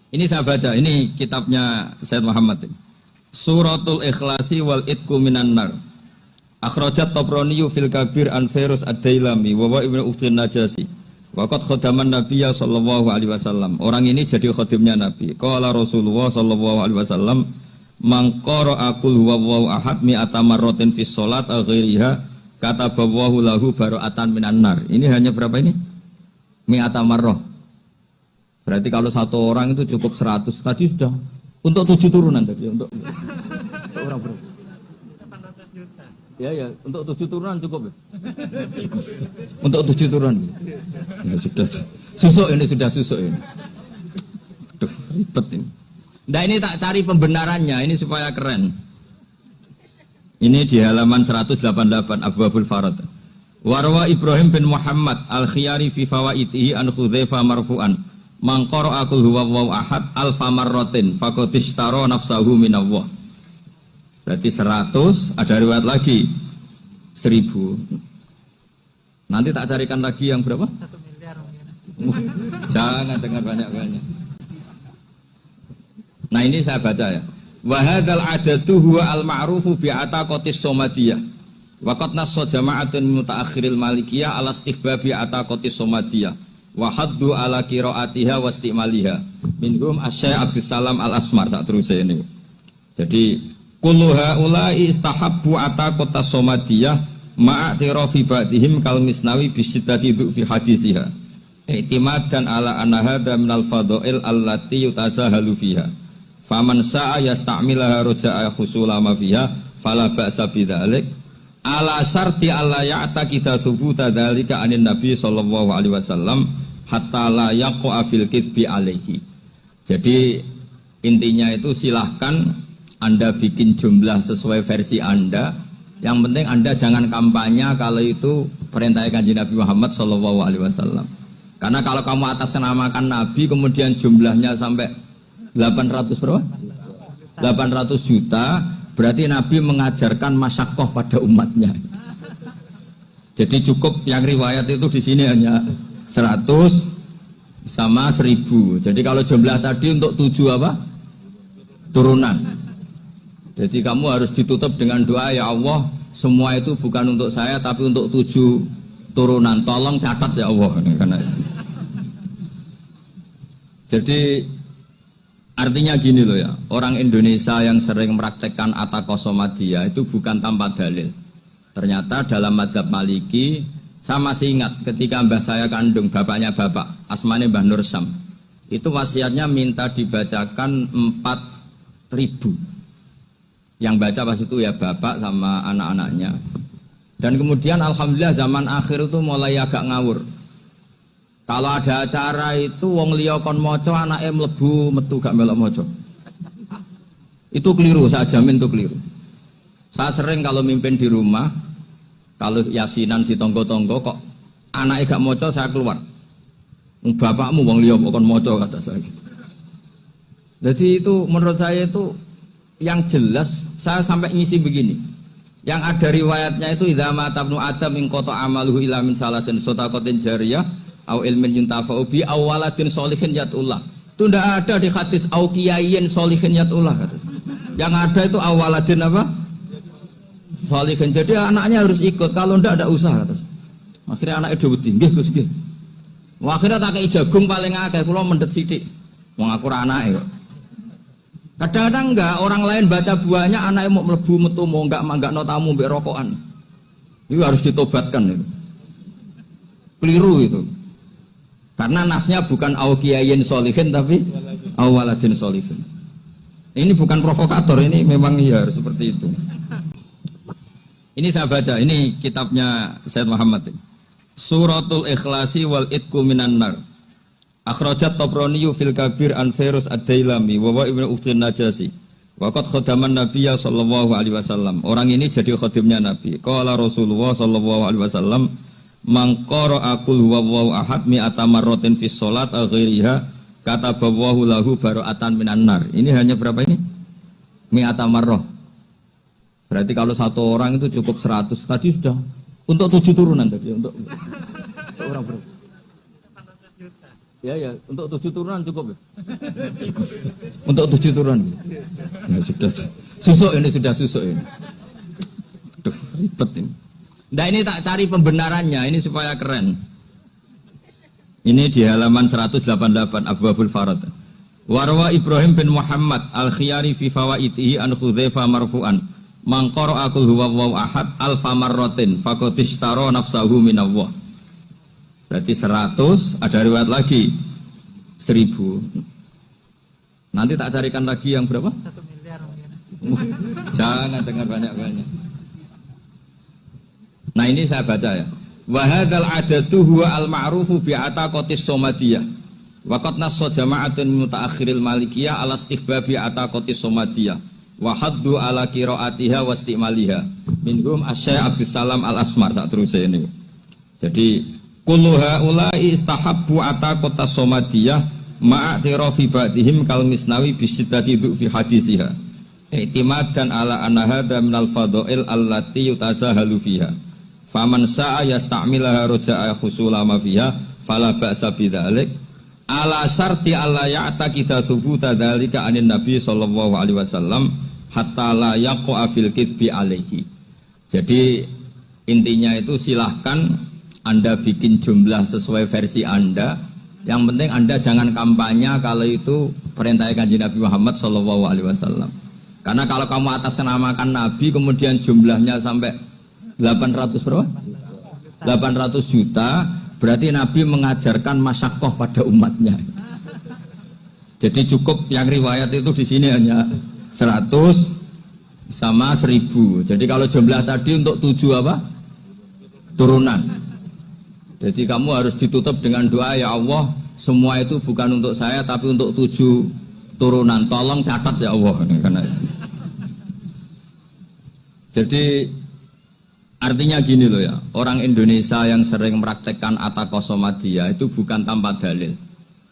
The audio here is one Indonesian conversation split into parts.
Ini saya baca, ini kitabnya Sayyid Muhammad. Suratul Ikhlasi wal Itqu minan nar. Akhrajat Tabrani fil Kabir an Fairuz ad-Dailami wa wa Ibnu Uthrin Najasi. Waqad khadaman Nabiyya sallallahu alaihi wasallam. Orang ini jadi khadimnya Nabi. Qala Rasulullah sallallahu alaihi wasallam, "Man qara'a qul huwallahu ahad mi'ata marratin fi shalat ghairiha kataballahu lahu bara'atan minan nar." Ini hanya berapa ini? Mi'ata marrah. Berarti kalau satu orang itu cukup 100. Tadi sudah untuk 7 turunan tadi untuk orang berapa? Ya, untuk 7 turunan cukup ya? Cukup. Untuk 7 turunan. Ya sudah. Susuk ini. Aduh, ribet ini. Nah ini tak cari pembenarannya, ini supaya keren. Ini di halaman 188 Abwabul Farad. Warwa Ibrahim bin Muhammad al-Khiyari fi fawaitihi an Hudzaifah marfu'an. Man qara'a qul huwallahu ahad alfa marratin faqad ishtara nafsahu minallah. Berarti 100, ada riwayat lagi 1000. Nanti tak carikan lagi yang berapa? 1 miliar mungkin. Jangan dengar banyak-banyak. Nah ini saya baca ya. Wa hadzal adatu huwa al-ma'rufu bi ataqatis somadiyah. Wa qad nassa jama'atun mutaakhiril malikiyah ala istihbabi ataqatis somadiyah. Wa haddu ala qiraatiha wa istimaliha. Minhum Asy-Syaikh Abdus Salam Al-Asmar sak terus ini. Jadi kullu haula'i istahabbu ataqatas somadiyah ma'atirafi ba'dihim kal misnawi bi syiddati fi hadisiha. I'timadan ala anna hadza minal fadha'il allati yutasahalu fiha. Faman sa'a yasta'milaha roja'a khusula ma fiha fala ba'sa bidzalik ala syarti alla ya'taqida thubuta dzalika anin nabi sallallahu alaihi wasallam hatta la yaqa fil kitsbi alaihi. Jadi intinya itu silahkan Anda bikin jumlah sesuai versi Anda. Yang penting Anda jangan kampanye kalau itu perintah Kanjeng Nabi Muhammad sallallahu alaihi wasallam. Karena kalau kamu atasnamakan Nabi kemudian jumlahnya sampai 800 berapa? 800 juta, berarti Nabi mengajarkan masyaqqah pada umatnya. Jadi cukup yang riwayat itu di sini hanya 100 sama 1000. Jadi kalau jumlah tadi untuk 7 apa? Turunan. Jadi kamu harus ditutup dengan doa, ya Allah, semua itu bukan untuk saya tapi untuk 7 turunan. Tolong catat ya Allah. Karena itu. Jadi artinya gini loh ya, orang Indonesia yang sering mempraktekkan ataqosomadiyah itu bukan tanpa dalil. Ternyata dalam madzhab Maliki, saya masih ingat ketika mbah saya kandung, bapaknya bapak, asmane Mbah Nur Syam, itu wasiatnya minta dibacakan 4.000. Yang baca pas itu ya bapak sama anak-anaknya. Dan kemudian alhamdulillah zaman akhir itu mulai agak ngawur. Kalau ada acara itu wong liya kon maca anake mlebu metu gak melok maca. Itu keliru, saya jamin itu keliru. Saya sering kalau mimpin di rumah, kalau yasinan di tonggo-tonggo kok anake gak maca saya keluar. Bapakmu wong liya kon maca kata saya gitu. Jadi itu menurut saya itu yang jelas saya sampai ngisi begini. Yang ada riwayatnya itu idza mata ibnu adam in qata amaluhu ila min salasin shadaqatin jariyah au ilmin yuntafa'u bi awaladin sholihin yatullah. Itu tidak ada di hadis au kiyayin sholihin yatullah kata. Yang ada itu awaladin apa? Sholihin. Jadi anaknya harus ikut, kalau tidak usah kata. Akhirnya anaknya wedi, nggih Gus nggih. Akhirnya tak kei jagung paling akeh, kula mendet sithik. Wong aku ora anake kok. Kadang-kadang enggak, orang lain baca buahnya anaknya mau mlebu metu mau enggak no tamu mbek rokokan. Itu harus ditobatkan itu. Keliru itu. Karena nasnya bukan auqiyayin sholihin tapi awaladin sholihin. Ini bukan provokator, ini memang ya harus seperti itu. Ini saya baca, ini kitabnya Sayyid Muhammad. Suratul Ikhlasi wal Itqu minan nar. Akhrajat Tabrani fil Kabir an Fairuz ad-Dailami wa wa Ibnu Uthrin Najasi. Wa qad khadaman Nabiyya sallallahu alaihi wasallam. Orang ini jadi khadimnya Nabi. Qala Rasulullah sallallahu alaihi wasallam, "Man qara'a qul huwallahu ahad mi'ata marratin fi shalat ghairiha kataballahu lahu bara'atan minan nar." Ini hanya berapa ini? Mi'ata marrah. Berarti kalau satu orang itu cukup 100. Tadi sudah untuk 7 turunan tadi untuk orang berapa? Ya, untuk 7 turunan cukup ya. Untuk 7 turunan. Ya sudah. Susuk ini. Aduh, ribet ini. Nah ini tak cari pembenarannya, ini supaya keren. Ini di halaman 188 Abwabul Farad. Warwa Ibrahim bin Muhammad al-Khiyari fi fawaitihi an Khudzaifa marfu'an. Man qara'a qul huwallahu ahad alfa marratin faqad ishtara nafsahu minallah. Berarti 100, ada riwayat lagi 1000. Nanti tak carikan lagi yang berapa? 1 miliar mungkin. Jangan dengar banyak-banyak. Nah ini saya baca ya. Wa hadzal adatu huwa al-ma'rufu bi ataqatis somadiyah. Waqad nassa jama'atun mutaakhiril malikiyah ala istihbabi ataqatis somadiyah. Wa haddu ala qiraatiha wa istimaliha. Minhum Asy-Syaikh Abdus Salam Al-Asmar sak terusé ini. Jadi kullu haula'i istahabbu ataqatas somadiyah ma'atirafi ba'dihim kal misnawi bi syiddati fi hadisiha. I'timadan ala anna hadza minal fadha'il allati yutasahalu fiha. Faman sa'a yasta'milaha roja'a khusula ma fiha fala ba'sa bidzalik ala syarti alla ya'taqida thubuta dzalika anin nabi sallallahu alaihi wasallam hatta la yaqa fil kitsbi alaihi. Jadi intinya itu silahkan Anda bikin jumlah sesuai versi Anda. Yang penting Anda jangan kampanye kalau itu perintah Kanjeng Nabi Muhammad sallallahu alaihi wasallam. Karena kalau kamu atas namakan Nabi kemudian jumlahnya sampai 800 berapa? 800 juta, berarti Nabi mengajarkan masyakoh pada umatnya. Jadi cukup yang riwayat itu di sini hanya 100 sama 1000. Jadi kalau jumlah tadi untuk 7 apa? Turunan. Jadi kamu harus ditutup dengan doa, ya Allah, semua itu bukan untuk saya tapi untuk 7 turunan. Tolong catat ya Allah. Karena itu. Jadi artinya gini loh ya, orang Indonesia yang sering mempraktekkan atakosomadiyah itu bukan tanpa dalil.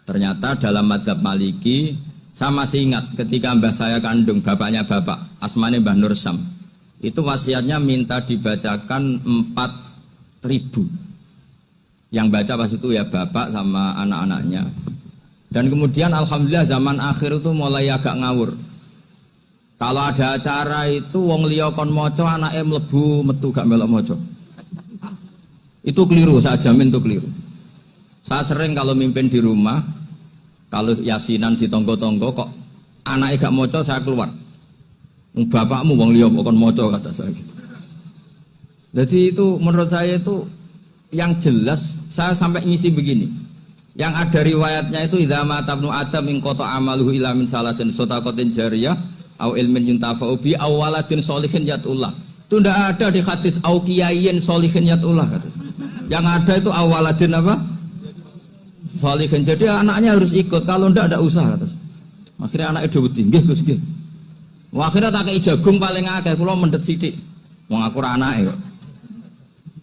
Ternyata dalam madzhab Maliki, saya masih ingat ketika mbah saya kandung, bapaknya bapak, asmane Mbah Nur Syam, itu wasiatnya minta dibacakan 4.000. Yang baca pas itu ya bapak sama anak-anaknya. Dan kemudian alhamdulillah zaman akhir itu mulai agak ngawur. Kalau ada acara itu wong liya kon maca anake mlebu metu gak melok maca. Itu keliru, saya jamin itu keliru. Saya sering kalau mimpin di rumah, kalau yasinan di tonggo-tonggo kok anake gak maca saya keluar. Bapakmu wong liya kon maca kata saya gitu. Jadi itu menurut saya itu yang jelas saya sampai ngisi begini. Yang ada riwayatnya itu idza mata ibnu adam min qata amaluhu ila min salasin sadaqatin jariyah au ilmin yuntafa'u bi aw waladin sholihin yatullah. Itu tidak ada di hadis au kiyayin sholihin yatullah kata. Yang ada itu awaladin apa? Sholihin. Jadi anaknya harus ikut, kalau tidak ada usaha kata. Akhirnya anaknya dhewe nggih Gus nggih. Wah akhirnya tak kei jagung paling akeh kula mendet sithik. Wong aku ora anake kok.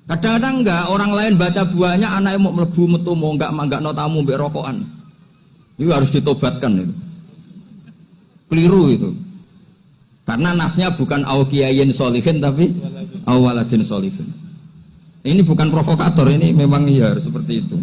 Kadang-kadang enggak, orang lain baca buahnya anaknya mau mlebu metu mau enggak no tamu mbek rokokan. Itu harus ditobatkan itu. Keliru itu. Karena nasnya bukan aukiyayin solihin tapi awaladin solihin. Ini bukan provokator, ini memang ya harus seperti itu.